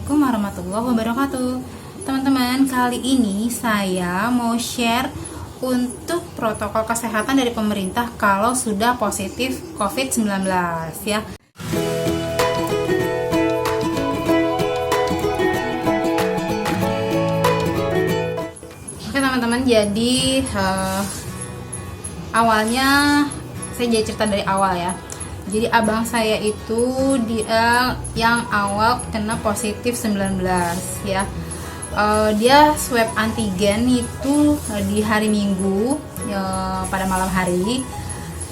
Assalamualaikum warahmatullahi wabarakatuh. Teman-teman, kali ini saya mau share untuk protokol kesehatan dari pemerintah kalau sudah positif COVID-19 ya. Oke teman-teman, jadi awalnya saya jadi cerita dari awal ya. Jadi abang saya itu dia yang awal kena positif 19 ya. Dia swab antigen itu di hari Minggu pada malam hari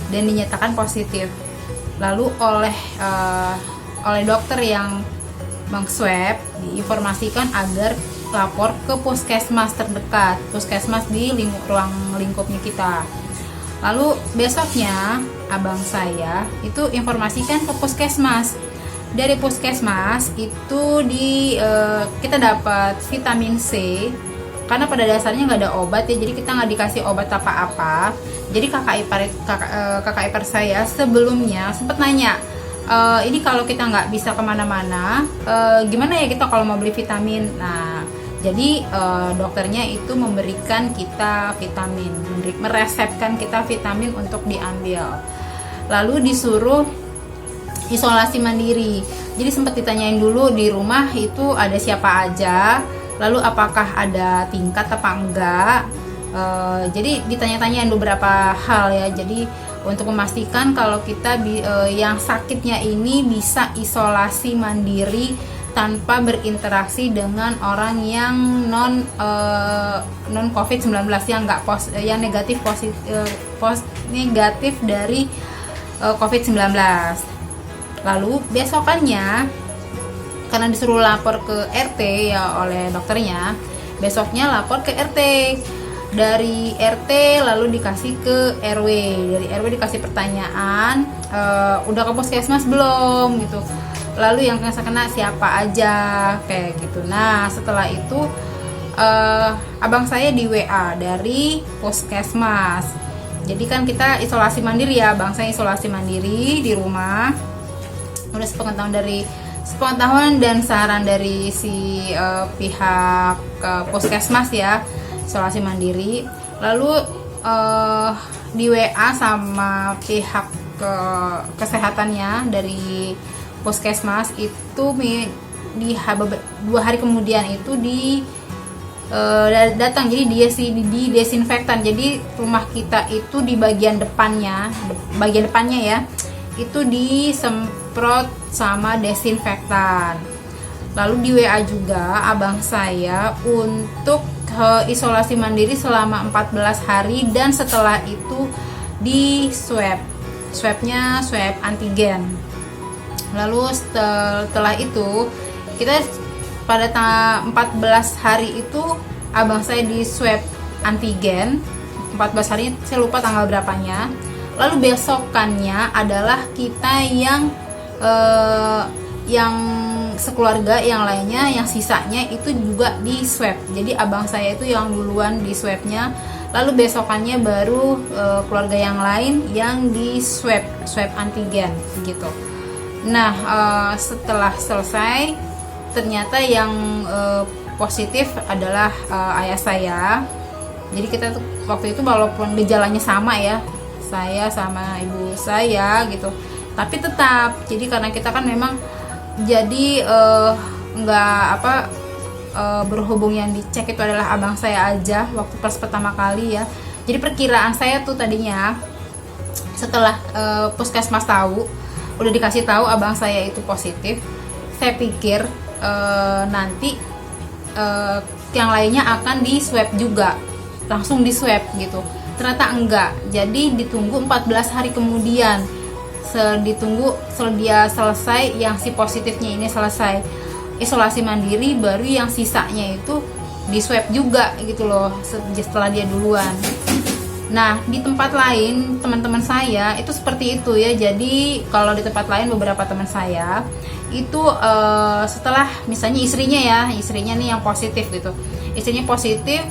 dan dinyatakan positif. Lalu oleh dokter yang mengswab diinformasikan agar lapor ke puskesmas terdekat, puskesmas di ruang lingkupnya kita. Lalu besoknya abang saya itu informasikan ke puskesmas. Dari puskesmas itu kita dapat vitamin C karena pada dasarnya nggak ada obat ya, jadi kita nggak dikasih obat apa-apa. Jadi kakak ipar saya sebelumnya sempat nanya, ini kalau kita nggak bisa kemana-mana, gimana ya kita kalau mau beli vitamin? Nah, jadi dokternya itu memberikan kita vitamin, meresepkan kita vitamin untuk diambil. Lalu disuruh isolasi mandiri. Jadi sempat ditanyain dulu di rumah itu ada siapa aja, lalu apakah ada tingkat apa enggak. Jadi ditanya-tanyain beberapa hal ya. Jadi untuk memastikan kalau kita yang sakitnya ini bisa isolasi mandiri tanpa berinteraksi dengan orang yang non COVID-19 yang yang negatif negatif dari COVID-19. Lalu besokannya karena disuruh lapor ke RT ya oleh dokternya, besoknya lapor ke RT. Dari RT lalu dikasih ke RW, dari RW dikasih pertanyaan, udah ke puskesmas belum gitu. Lalu yang kena siapa aja kayak gitu. Nah setelah itu abang saya di WA dari puskesmas. Jadi kan kita isolasi mandiri ya, abang saya isolasi mandiri di rumah. Udah sepengetahuan dan saran dari si pihak puskesmas ya, isolasi mandiri. Lalu di WA sama pihak kesehatannya dari puskesmas itu di 2 hari kemudian itu datang. Jadi dia di desinfektan. Jadi rumah kita itu di bagian depannya ya itu disemprot sama desinfektan. Lalu di WA juga abang saya untuk isolasi mandiri selama 14 hari dan setelah itu di swabnya swab antigen. Lalu setelah itu kita pada 14 hari itu abang saya di swab antigen 14 hari, saya lupa tanggal berapanya. Lalu besokannya adalah kita yang sekeluarga, yang lainnya, yang sisanya itu juga di swab. Jadi abang saya itu yang duluan di swabnya, lalu besokannya baru keluarga yang lain yang di swab antigen gitu. Nah setelah selesai ternyata yang positif adalah ayah saya. Jadi kita tuh waktu itu walaupun gejalanya sama ya, saya sama ibu saya gitu, tapi tetap jadi karena kita kan memang jadi berhubung yang dicek itu adalah abang saya aja waktu pas pertama kali ya. Jadi perkiraan saya tuh tadinya setelah puskesmas udah dikasih tahu abang saya itu positif, saya pikir nanti yang lainnya akan di swab juga, langsung di swab gitu. Ternyata enggak, jadi ditunggu 14 hari kemudian, ditunggu dia selesai, yang si positifnya ini selesai isolasi mandiri, baru yang sisanya itu di swab juga gitu loh setelah dia duluan. Nah di tempat lain teman-teman saya itu seperti itu ya. Jadi kalau di tempat lain beberapa teman saya itu setelah misalnya istrinya nih yang positif gitu, istrinya positif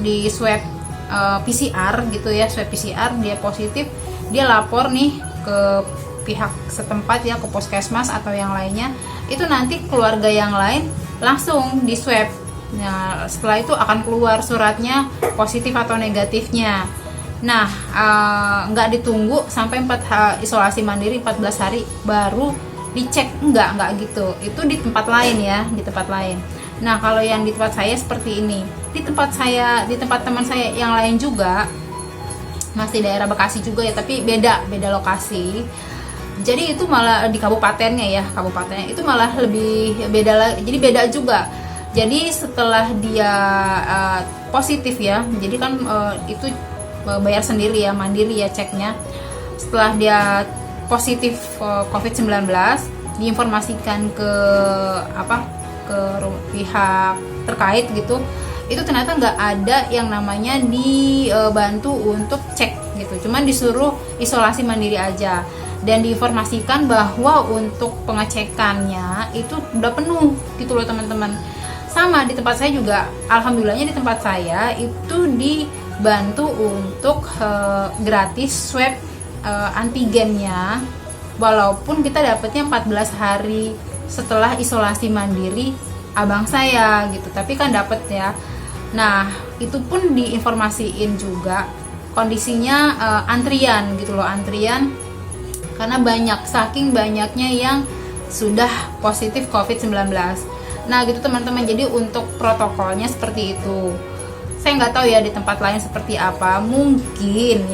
di swab PCR gitu ya, swab PCR dia positif, dia lapor nih ke pihak setempat ya, ke puskesmas atau yang lainnya, itu nanti keluarga yang lain langsung di swab. Nah, setelah itu akan keluar suratnya positif atau negatifnya. Nah, nggak ditunggu sampai isolasi mandiri 14 hari baru dicek, enggak gitu. Itu di tempat lain ya, di tempat lain. Nah, kalau yang di tempat saya seperti ini. Di tempat teman saya yang lain juga, masih daerah Bekasi juga ya, tapi beda lokasi. Jadi itu malah di kabupatennya itu malah lebih beda lagi. Jadi beda juga. Jadi setelah dia positif ya, jadi kan itu bayar sendiri ya, mandiri ya ceknya. Setelah dia positif COVID-19, diinformasikan ke pihak terkait gitu, itu ternyata nggak ada yang namanya dibantu untuk cek gitu, cuman disuruh isolasi mandiri aja, dan diinformasikan bahwa untuk pengecekannya itu udah penuh gitu loh teman-teman. Sama di tempat saya juga, alhamdulillahnya di tempat saya itu dibantu untuk gratis swab antigennya, walaupun kita dapatnya 14 hari setelah isolasi mandiri abang saya gitu, tapi kan dapat ya. Nah, itu pun diinformasiin juga kondisinya antrian gitu loh, antrian karena saking banyaknya yang sudah positif COVID-19. Nah gitu teman-teman, jadi untuk protokolnya seperti itu. Saya nggak tahu ya di tempat lain seperti apa, mungkin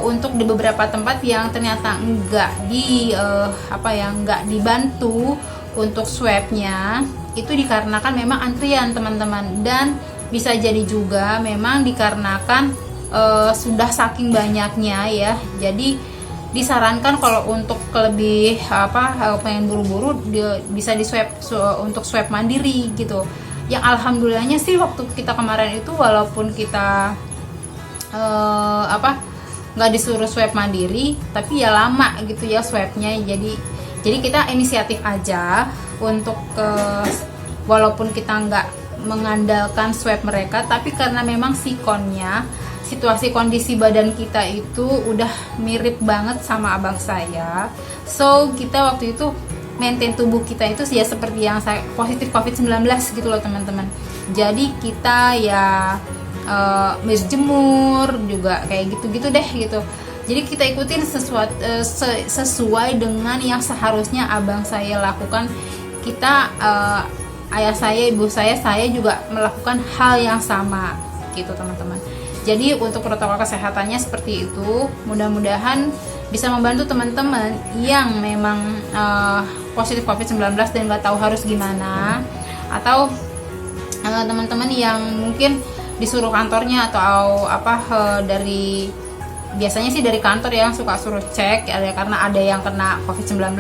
untuk di beberapa tempat yang ternyata nggak dibantu untuk swabnya, itu dikarenakan memang antrian teman-teman, dan bisa jadi juga memang dikarenakan sudah saking banyaknya ya. Jadi disarankan kalau untuk lebih pengen buru-buru bisa di swab untuk swab mandiri gitu. Yang alhamdulillahnya sih waktu kita kemarin itu, walaupun kita nggak disuruh swab mandiri, tapi ya lama gitu ya swabnya. Jadi kita inisiatif aja untuk walaupun kita nggak mengandalkan swab mereka, tapi karena memang sikonnya, situasi kondisi badan kita itu udah mirip banget sama abang saya, so kita waktu itu maintain tubuh kita itu ya seperti yang saya positif COVID-19 gitu loh teman-teman. Jadi kita ya berjemur juga kayak gitu-gitu deh gitu. Jadi kita ikutin sesuai dengan yang seharusnya abang saya lakukan. Kita ayah saya, ibu saya juga melakukan hal yang sama gitu teman-teman. Jadi untuk protokol kesehatannya seperti itu. Mudah-mudahan bisa membantu teman-teman yang memang positif COVID-19 dan nggak tahu harus gimana, atau teman-teman yang mungkin disuruh kantornya atau dari biasanya sih dari kantor yang suka suruh cek ya, karena ada yang kena COVID-19,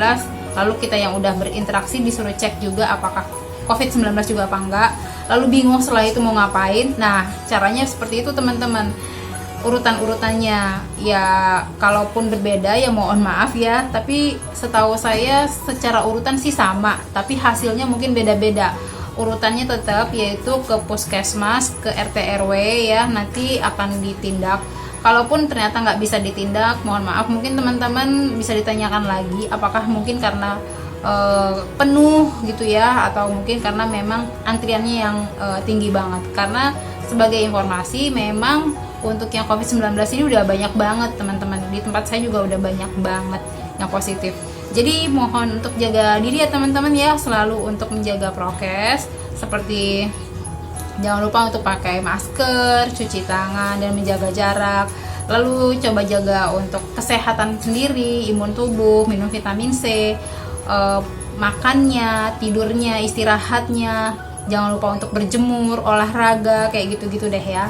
lalu kita yang udah berinteraksi disuruh cek juga apakah COVID-19 juga apa enggak, lalu bingung setelah itu mau ngapain. Nah caranya seperti itu teman-teman, urutan-urutannya ya kalaupun berbeda ya mohon maaf ya, tapi setahu saya secara urutan sih sama, tapi hasilnya mungkin beda-beda. Urutannya tetap yaitu ke puskesmas, ke RT RW ya, nanti akan ditindak. Kalaupun ternyata nggak bisa ditindak, mohon maaf, mungkin teman-teman bisa ditanyakan lagi apakah mungkin karena penuh gitu ya, atau mungkin karena memang antriannya yang tinggi banget. Karena sebagai informasi, memang untuk yang COVID-19 ini udah banyak banget teman-teman, di tempat saya juga udah banyak banget yang positif. Jadi mohon untuk jaga diri ya teman-teman ya, selalu untuk menjaga prokes, seperti jangan lupa untuk pakai masker, cuci tangan, dan menjaga jarak. Lalu coba jaga untuk kesehatan sendiri, imun tubuh, minum vitamin C, makannya, tidurnya, istirahatnya. Jangan lupa untuk berjemur, olahraga, kayak gitu-gitu deh ya.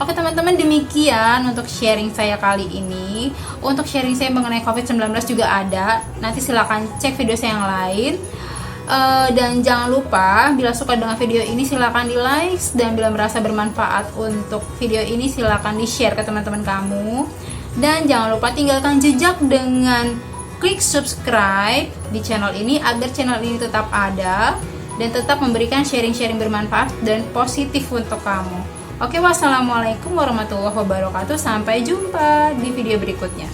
Oke teman-teman, demikian untuk sharing saya kali ini. Untuk sharing saya mengenai COVID-19 juga ada, nanti silahkan cek video saya yang lain. Dan jangan lupa, bila suka dengan video ini silahkan di like, dan bila merasa bermanfaat untuk video ini silahkan di share ke teman-teman kamu. Dan jangan lupa tinggalkan jejak dengan klik subscribe di channel ini agar channel ini tetap ada dan tetap memberikan sharing-sharing bermanfaat dan positif untuk kamu. Oke, wassalamualaikum warahmatullahi wabarakatuh. Sampai jumpa di video berikutnya.